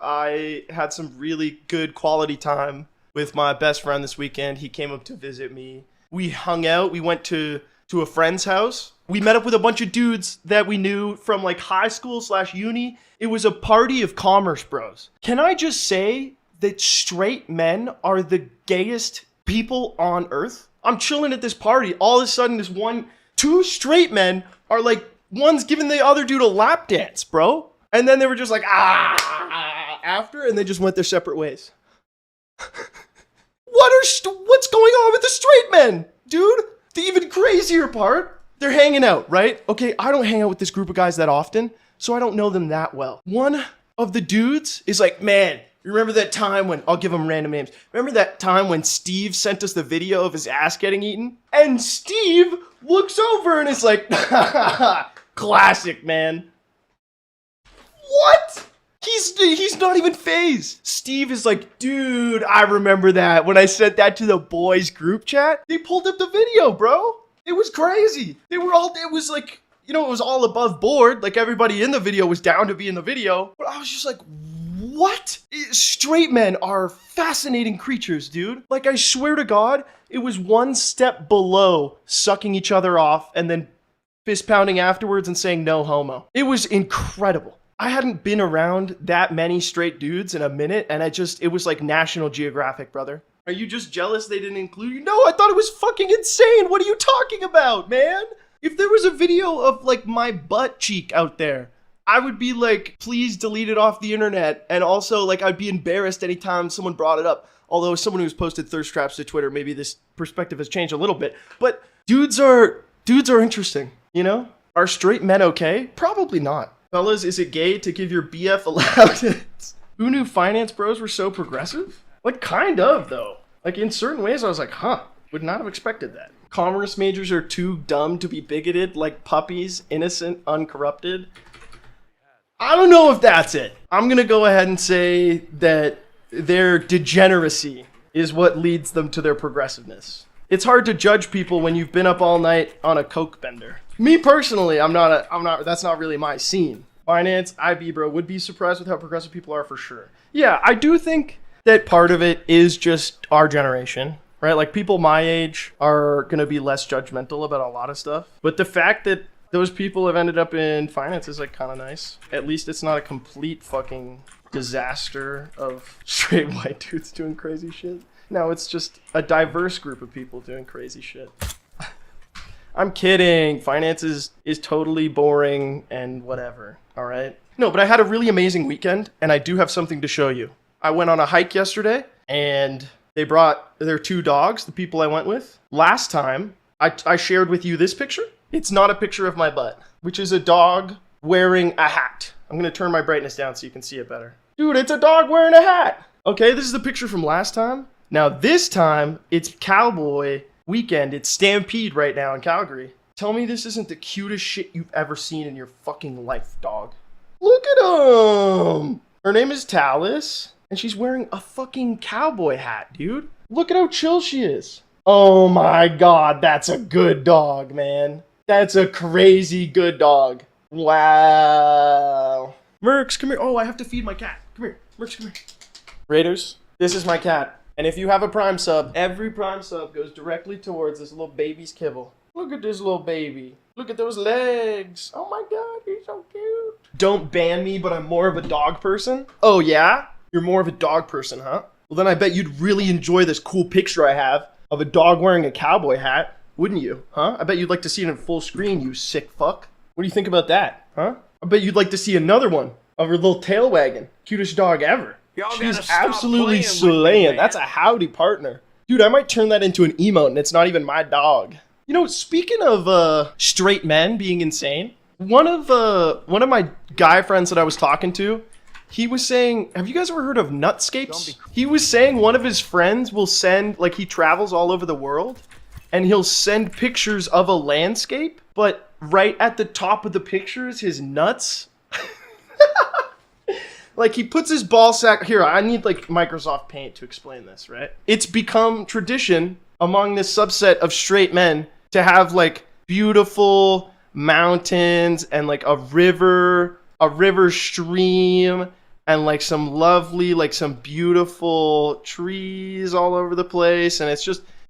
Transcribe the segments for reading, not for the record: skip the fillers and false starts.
I had some really good quality time with my best friend this weekend. He came up to visit me. We hung out. We went to a friend's house. We met up with a bunch of dudes that we knew from like high school / uni. It was a party of commerce bros. Can I just say that straight men are the gayest people on earth? I'm chilling at this party. All of a sudden, two straight men are like, one's giving the other dude a lap dance, bro. And then they were just like, after, and they just went their separate ways. What's going on with the straight men, dude? The even crazier part, they're hanging out, right? Okay, I don't hang out with this group of guys that often, so I don't know them that well. One of the dudes is like, man, remember that time when, I'll give him random names. Remember that time when Steve sent us the video of his ass getting eaten? And Steve looks over and is like, classic, man. What? He's not even phased. Steve is like, dude, I remember that when I sent that to the boys group chat. They pulled up the video, bro. It was crazy. It was like, it was all above board. Like everybody in the video was down to be in the video. But I was just like, what? Straight men are fascinating creatures, dude. Like I swear to God, it was one step below sucking each other off and then fist pounding afterwards and saying no homo. It was incredible. I hadn't been around that many straight dudes in a minute, and it was like National Geographic, brother. Are you just jealous they didn't include you? No, I thought it was fucking insane. What are you talking about, man? If there was a video of like my butt cheek out there, I would be like, please delete it off the internet. And also like, I'd be embarrassed anytime someone brought it up. Although as someone who's posted thirst traps to Twitter, maybe this perspective has changed a little bit, but dudes are interesting, Are straight men okay? Probably not. Fellas, is it gay to give your BF allowance? Who knew finance bros were so progressive? Like, kind of, though. Like, in certain ways, I was like, would not have expected that. Commerce majors are too dumb to be bigoted, like puppies, innocent, uncorrupted. I don't know if that's it. I'm gonna go ahead and say that their degeneracy is what leads them to their progressiveness. It's hard to judge people when you've been up all night on a coke bender. Me personally, that's not really my scene. Finance, IB bro, would be surprised with how progressive people are for sure. Yeah, I do think that part of it is just our generation, right? Like people my age are gonna be less judgmental about a lot of stuff. But the fact that those people have ended up in finance is like kind of nice. At least it's not a complete fucking disaster of straight white dudes doing crazy shit. No, it's just a diverse group of people doing crazy shit. I'm kidding. Finance is totally boring and whatever, all right? No, but I had a really amazing weekend, and I do have something to show you. I went on a hike yesterday, and they brought their 2 dogs, the people I went with. Last time, I shared with you this picture. It's not a picture of my butt, which is a dog wearing a hat. I'm going to turn my brightness down so you can see it better. Dude, it's a dog wearing a hat. Okay, this is the picture from last time. Now this time, it's cowboy weekend. It's Stampede right now in Calgary. Tell me this isn't the cutest shit you've ever seen in your fucking life, dog. Look at him! Her name is Talus, and she's wearing a fucking cowboy hat, dude. Look at how chill she is. Oh my God, that's a good dog, man. That's a crazy good dog. Wow. Mercs, come here. Oh, I have to feed my cat. Come here. Mercs, come here. Raiders, this is my cat. And if you have a Prime sub, every Prime sub goes directly towards this little baby's kibble. Look at this little baby. Look at those legs. Oh my God, he's so cute. Don't ban me, but I'm more of a dog person. Oh yeah? You're more of a dog person, huh? Well then I bet you'd really enjoy this cool picture I have of a dog wearing a cowboy hat, wouldn't you? Huh? I bet you'd like to see it in full screen, you sick fuck. What do you think about that, huh? I bet you'd like to see another one of her little tail wagging. Cutest dog ever. She's absolutely slaying. That's a howdy partner. Dude, I might turn that into an emote and it's not even my dog. Speaking of straight men being insane, one of my guy friends that I was talking to, he was saying, have you guys ever heard of nutscapes? He was saying one of his friends will send, like he travels all over the world, and he'll send pictures of a landscape, but right at the top of the picture is his nuts. Like he puts his ball sack, here, I need like Microsoft Paint to explain this, right? It's become tradition among this subset of straight men to have like beautiful mountains and like a river stream and like some lovely, like some beautiful trees all over the place. And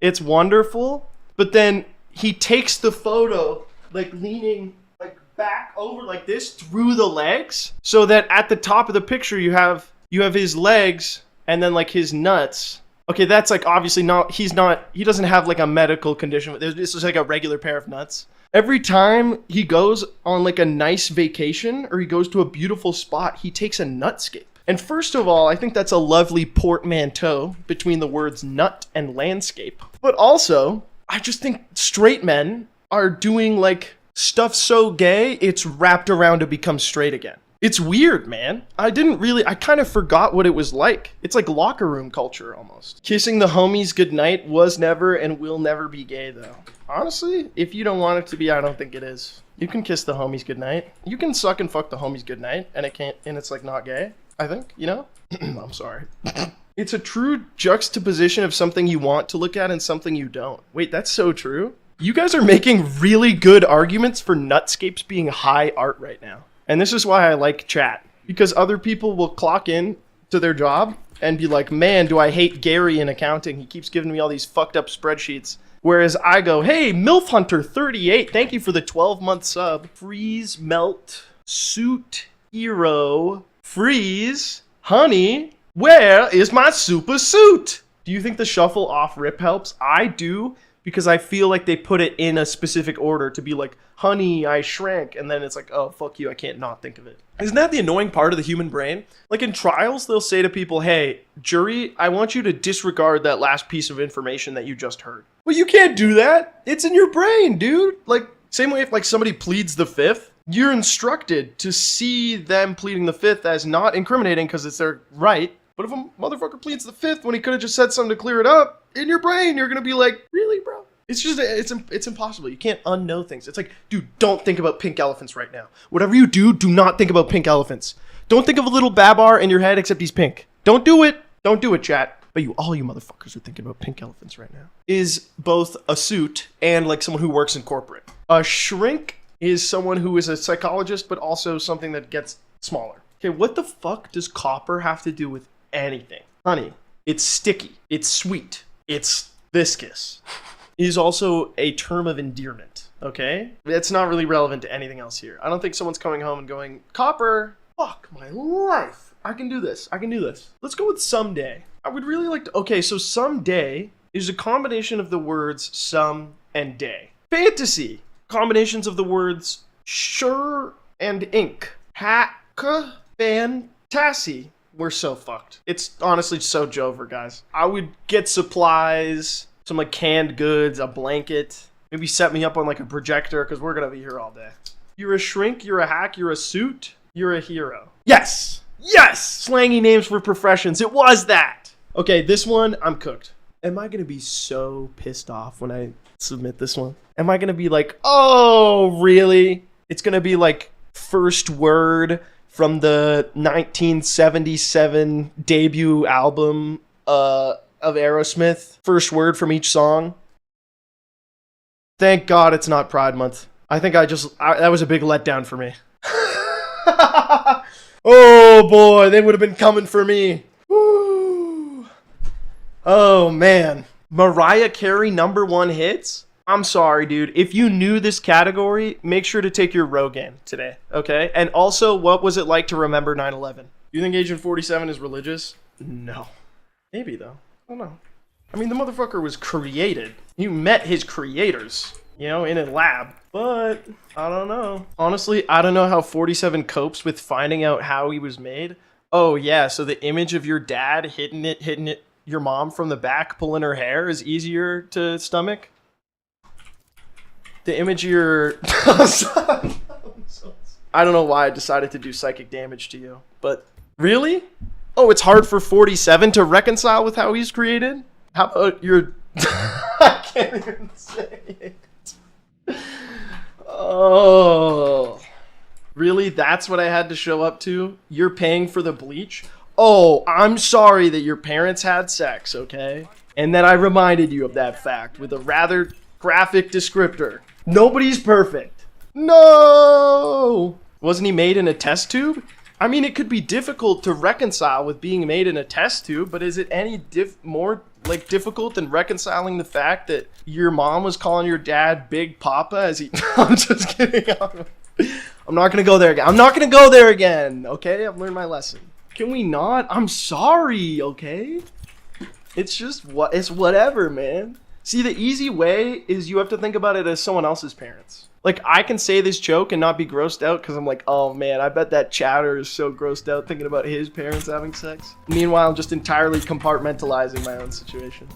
it's wonderful. But then he takes the photo, like leaning like back over like this through the legs, so that at the top of the picture you have his legs and then like his nuts. Okay, that's like obviously he doesn't have like a medical condition. This is like a regular pair of nuts. Every time he goes on like a nice vacation or he goes to a beautiful spot, he takes a nutscape. And first of all, I think that's a lovely portmanteau between the words nut and landscape. But also, I just think straight men are doing like stuff so gay, it's wrapped around to become straight again. It's weird, man. I kind of forgot what it was like. It's like locker room culture almost. Kissing the homies goodnight was never and will never be gay though. Honestly, if you don't want it to be, I don't think it is. You can kiss the homies goodnight. You can suck and fuck the homies goodnight and it's like not gay, I think, you know? I'm sorry. It's a true juxtaposition of something you want to look at and something you don't. Wait, that's so true. You guys are making really good arguments for nutscapes being high art right now. And this is why I like chat, because other people will clock in to their job and be like, man, do I hate Gary in accounting. He keeps giving me all these fucked up spreadsheets. Whereas I go, hey, MILF Hunter 38, thank you for the 12-month sub. Freeze, melt, suit, hero, freeze, honey, where is my super suit? Do you think the shuffle off rip helps? I do, because I feel like they put it in a specific order to be like, honey, I shrank. And then it's like, oh, fuck you, I can't not think of it. Isn't that the annoying part of the human brain? Like in trials, they'll say to people, hey, jury, I want you to disregard that last piece of information that you just heard. Well, you can't do that. It's in your brain, dude. Like, same way if like somebody pleads the fifth, you're instructed to see them pleading the fifth as not incriminating because it's their right. But if a motherfucker pleads the fifth when he could have just said something to clear it up, in your brain, you're going to be like, really, bro? It's impossible. You can't unknow things. It's like, dude, don't think about pink elephants right now. Whatever you do not think about pink elephants. Don't think of a little Babar in your head except he's pink. Don't do it. Don't do it, chat. But all you motherfuckers are thinking about pink elephants right now. Is both a suit and like someone who works in corporate. A shrink is someone who is a psychologist, but also something that gets smaller. Okay, what the fuck does copper have to do with anything? Honey, it's sticky. It's sweet. It's viscous. Is also a term of endearment, okay? It's not really relevant to anything else here. I don't think someone's coming home and going, copper, fuck my life. I can do this. Let's go with someday. I would really like to, okay, so someday is a combination of the words some and day. Fantasy, combinations of the words sure and ink. Hacka, fantasy. We're so fucked. It's honestly so Jover, guys. I would get supplies, some like canned goods, a blanket, maybe set me up on like a projector because we're gonna be here all day. You're a shrink, you're a hack, you're a suit, you're a hero. Yes! Slangy names for professions. It was that. Okay, this one, I'm cooked. Am I gonna be so pissed off when I submit this one? Am I gonna be like, oh, really? It's gonna be like first word from the 1977 debut album, of Aerosmith, first word from each song. Thank God it's not Pride Month. I think that was a big letdown for me. Oh boy, they would have been coming for me. Woo. Oh man. Mariah Carey #1 hits? I'm sorry, dude. If you knew this category, make sure to take your Rogaine today, okay? And also, what was it like to remember 9/11? You think Agent 47 is religious? No. Maybe though. I don't know. I mean, the motherfucker was created. You met his creators, you know, in a lab. But, I don't know. Honestly, I don't know how 47 copes with finding out how he was made. Oh, yeah, so the image of your dad hitting it, your mom from the back, pulling her hair is easier to stomach? The image of your... I don't know why I decided to do psychic damage to you, but really? Oh, it's hard for 47 to reconcile with how he's created? How about your... I can't even say it. Oh. Really? That's what I had to show up to? You're paying for the bleach? Oh, I'm sorry that your parents had sex, okay? And then I reminded you of that fact with a rather graphic descriptor. Nobody's perfect. No! Wasn't he made in a test tube? I mean, it could be difficult to reconcile with being made in a test tube, but is it any more like difficult than reconciling the fact that your mom was calling your dad Big Papa as he? I'm just kidding. I'm not gonna go there again. I'm not gonna go there again. Okay, I've learned my lesson. Can we not? I'm sorry. Okay, it's just it's whatever, man. See, the easy way is you have to think about it as someone else's parents. Like, I can say this joke and not be grossed out because I'm like, oh man, I bet that chatter is so grossed out thinking about his parents having sex. Meanwhile, I'm just entirely compartmentalizing my own situation.